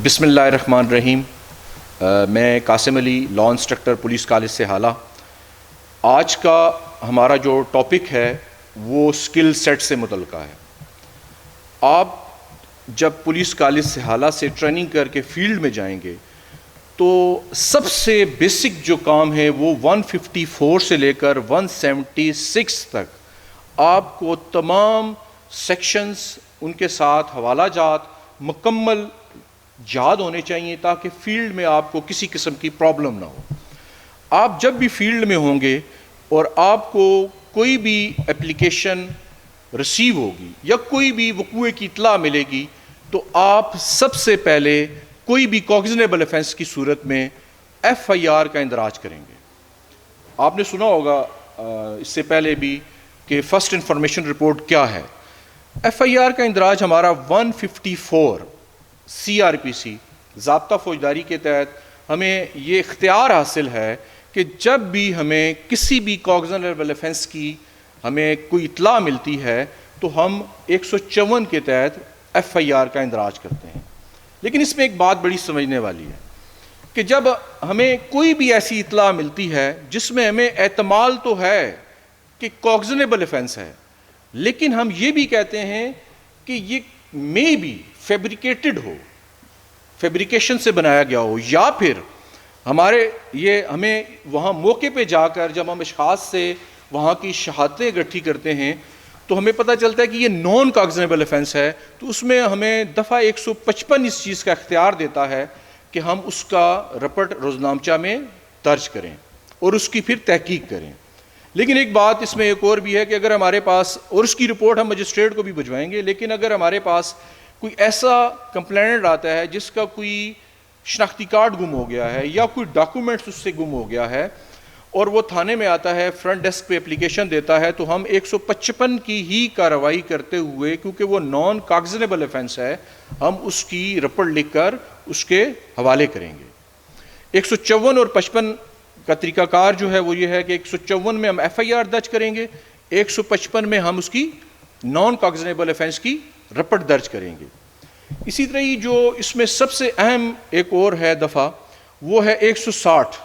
بسم اللہ الرحمن الرحیم۔ میں قاسم علی، لا انسٹرکٹر، پولیس کالج سے حالہ۔ آج کا ہمارا جو ٹاپک ہے وہ اسکل سیٹ سے متعلقہ ہے۔ آپ جب پولیس کالج سے حالہ سے ٹریننگ کر کے فیلڈ میں جائیں گے تو سب سے بیسک جو کام ہے وہ 154 سے لے کر 176 تک آپ کو تمام سیکشنز، ان کے ساتھ حوالہ جات مکمل یاد ہونے چاہیے تاکہ فیلڈ میں آپ کو کسی قسم کی پرابلم نہ ہو۔ آپ جب بھی فیلڈ میں ہوں گے اور آپ کو کوئی بھی اپلیکیشن ریسیو ہوگی یا کوئی بھی وقوع کی اطلاع ملے گی تو آپ سب سے پہلے کوئی بھی کوگنیبل آفینس کی صورت میں FIR کا اندراج کریں گے۔ آپ نے سنا ہوگا اس سے پہلے بھی کہ فرسٹ انفارمیشن رپورٹ کیا ہے۔ FIR کا اندراج ہمارا 154 CRPC ضابطہ فوجداری کے تحت ہمیں یہ اختیار حاصل ہے کہ جب بھی ہمیں کسی بھی کوگنیبل آفینس کی ہمیں کوئی اطلاع ملتی ہے تو ہم 154 کے تحت FIR کا اندراج کرتے ہیں۔ لیکن اس میں ایک بات بڑی سمجھنے والی ہے کہ جب ہمیں کوئی بھی ایسی اطلاع ملتی ہے جس میں ہمیں احتمال تو ہے کہ کوگنیبل آفینس ہے، لیکن ہم یہ بھی کہتے ہیں کہ یہ میں بھی فیبریکیٹڈ ہو، فیبریکیشن سے بنایا گیا ہو، یا پھر ہمیں وہاں موقع پہ جا کر جب ہم اشخاص سے وہاں کی شہادتیں اکٹھی کرتے ہیں تو ہمیں پتہ چلتا ہے کہ یہ نان کوگنیبل آفینس ہے، تو اس میں ہمیں دفعہ 155 اس چیز کا اختیار دیتا ہے کہ ہم اس کا رپٹ روزنامچہ میں درج کریں اور اس کی پھر تحقیق کریں۔ لیکن ایک بات اس میں ایک اور بھی ہے کہ اگر ہمارے پاس، اور اس کی رپورٹ ہم مجسٹریٹ کو بھی بھجوائیں گے، لیکن اگر ہمارے پاس کوئی ایسا کمپلینٹ آتا ہے جس کا کوئی شناختی کارڈ گم ہو گیا ہے یا کوئی ڈاکومنٹس اس سے گم ہو گیا ہے اور وہ تھانے میں آتا ہے، فرنٹ ڈیسک پہ اپلیکیشن دیتا ہے، تو ہم 155 کی ہی کارروائی کرتے ہوئے، کیونکہ وہ نان کوگنیبل آفینس ہے، ہم اس کی رپورٹ لکھ کر اس کے حوالے کریں گے۔ 154 اور 55 کا طریقہ کار جو ہے وہ یہ ہے کہ 154 میں ہم FIR درج کریں گے، 155 میں ہم اس کی نان کوگنیبل آفینس کی رپٹ درج کریں گے۔ اسی طرح ہی جو اس میں سب سے اہم ایک اور ہے دفعہ وہ ہے 160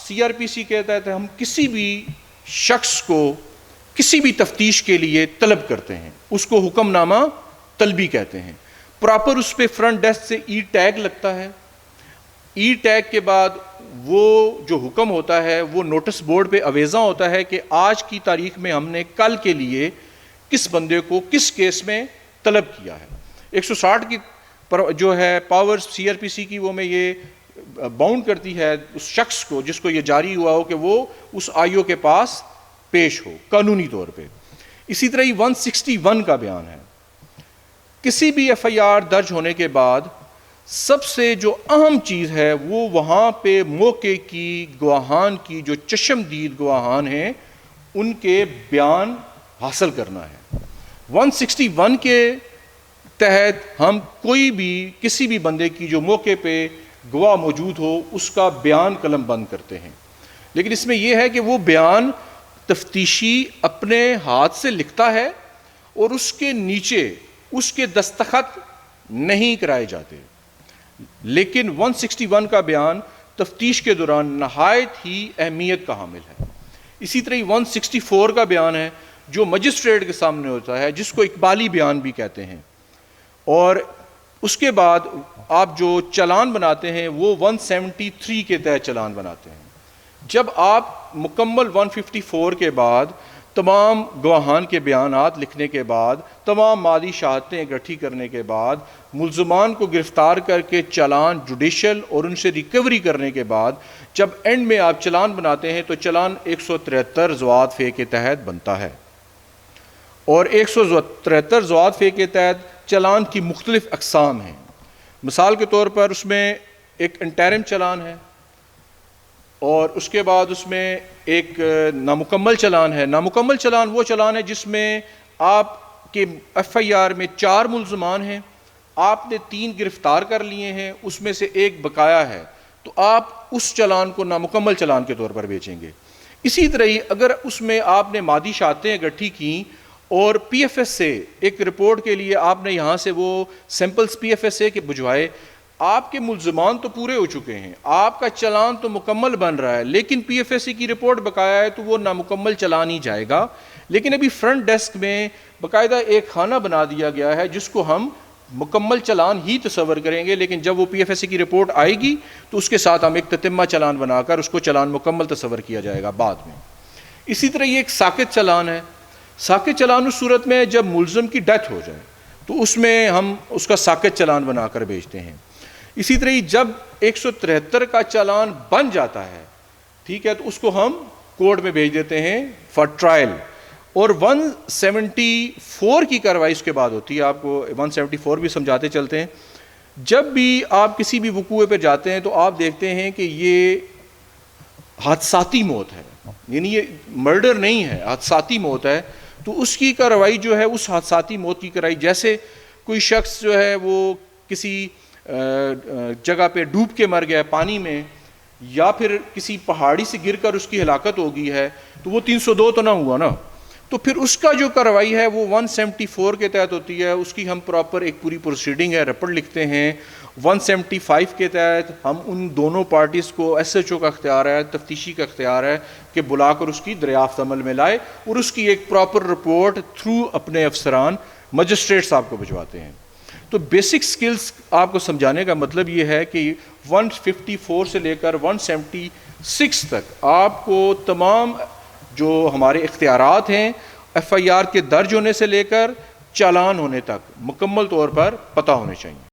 CRPC کے تحت ہم کسی بھی شخص کو کسی بھی تفتیش کے لیے طلب کرتے ہیں، اس کو حکم نامہ طلبی کہتے ہیں۔ پراپر اس پہ فرنٹ ڈیسک سے ای ٹیگ لگتا ہے، ای ٹیگ کے بعد وہ جو حکم ہوتا ہے وہ نوٹس بورڈ پہ آویزاں ہوتا ہے کہ آج کی تاریخ میں ہم نے کل کے لیے کس بندے کو کس کیس میں طلب کیا ہے۔ 160 کی جو ہے پاور CRPC کی وہ میں یہ باؤنڈ کرتی ہے اس شخص کو جس کو یہ جاری ہوا ہو کہ وہ اس IO کے پاس پیش ہو قانونی طور پہ۔ اسی طرح ہی 161 کا بیان ہے، کسی بھی FIR درج ہونے کے بعد سب سے جو اہم چیز ہے وہ وہاں پہ موقع کی گواہان کی جو چشمدید گواہان ہیں ان کے بیان حاصل کرنا ہے۔ 161 کے تحت ہم کوئی بھی کسی بھی بندے کی جو موقع پہ گواہ موجود ہو اس کا بیان قلم بند کرتے ہیں، لیکن اس میں یہ ہے کہ وہ بیان تفتیشی اپنے ہاتھ سے لکھتا ہے اور اس کے نیچے اس کے دستخط نہیں کرائے جاتے، لیکن 161 کا بیان تفتیش کے دوران نہایت ہی اہمیت کا حامل ہے۔ اسی طرح 164 کا بیان ہے جو مجسٹریٹ کے سامنے ہوتا ہے، جس کو اقبالی بیان بھی کہتے ہیں، اور اس کے بعد آپ جو چلان بناتے ہیں وہ 173 کے تحت چلان بناتے ہیں۔ جب آپ مکمل 154 کے بعد تمام گواہان کے بیانات لکھنے کے بعد، تمام مادی شہادتیں اکٹھی کرنے کے بعد، ملزمان کو گرفتار کر کے چلان جوڈیشل اور ان سے ریکوری کرنے کے بعد جب اینڈ میں آپ چلان بناتے ہیں تو چلان 173 ضوابط فے کے تحت بنتا ہے، اور 173 ضوابط فے کے تحت چلان کی مختلف اقسام ہیں۔ مثال کے طور پر اس میں ایک انٹرم چلان ہے، اور اس کے بعد اس میں ایک نامکمل چلان ہے۔ نامکمل چلان وہ چلان ہے جس میں آپ کے FIR میں 4 ملزمان ہیں، آپ نے 3 گرفتار کر لیے ہیں، اس میں سے ایک بقایا ہے، تو آپ اس چلان کو نامکمل چلان کے طور پر بیچیں گے۔ اسی طرح ہی اگر اس میں آپ نے مادی شہادتیں اکٹھی کیں اور پی ایف ایس سے ایک رپورٹ کے لیے آپ نے یہاں سے وہ سیمپلز پی ایف ایس سے کے بھجوائے، آپ کے ملزمان تو پورے ہو چکے ہیں، آپ کا چلان تو مکمل بن رہا ہے، لیکن پی ایف ایس سی کی رپورٹ بقایا ہے تو وہ نامکمل چلان ہی جائے گا۔ لیکن ابھی فرنٹ ڈیسک میں باقاعدہ ایک خانہ بنا دیا گیا ہے جس کو ہم مکمل چلان ہی تصور کریں گے، لیکن جب وہ پی ایف ایس سی کی رپورٹ آئے گی تو اس کے ساتھ ہم ایک تتمہ چلان بنا کر اس کو چلان مکمل تصور کیا جائے گا بعد میں۔ اسی طرح یہ ایک ساکت چلان ہے۔ ساکت چلان اس صورت میں جب ملزم کی ڈیتھ ہو جائے تو اس میں ہم اس کا ساکت چلان بنا کر بھیجتے ہیں۔ اسی طرح جب 173 کا چلان بن جاتا ہے، ٹھیک ہے، تو اس کو ہم کورٹ میں بھیج دیتے ہیں فار ٹرائل۔ اور 174 کی کارروائی اس کے بعد ہوتی ہے، آپ کو 174 بھی سمجھاتے چلتے ہیں۔ جب بھی آپ کسی بھی وقوعے پہ جاتے ہیں تو آپ دیکھتے ہیں کہ یہ حادثاتی موت ہے، یعنی یہ مرڈر نہیں ہے، حادثاتی موت ہے، تو اس کی کارروائی جو ہے اس حادثاتی موت کی کارروائی، جیسے کوئی شخص جو ہے وہ کسی جگہ پہ ڈوب کے مر گیا پانی میں، یا پھر کسی پہاڑی سے گر کر اس کی ہلاکت ہو گئی ہے، تو وہ 302 تو نہ ہوا نا، تو پھر اس کا جو کارروائی ہے وہ 174 کے تحت ہوتی ہے۔ اس کی ہم پراپر ایک پوری پروسیڈنگ ہے، رپورٹ لکھتے ہیں۔ 175 کے تحت ہم ان دونوں پارٹیز کو ایس ایچ او کا اختیار ہے، تفتیشی کا اختیار ہے کہ بلا کر اس کی دریافت عمل میں لائے اور اس کی ایک پراپر رپورٹ تھرو اپنے افسران مجسٹریٹ صاحب کو بھجواتے ہیں۔ تو بیسک سکلز آپ کو سمجھانے کا مطلب یہ ہے کہ 154 سے لے کر 176 تک آپ کو تمام جو ہمارے اختیارات ہیں ایف آئی آر کے درج ہونے سے لے کر چالان ہونے تک مکمل طور پر پتہ ہونے چاہیے۔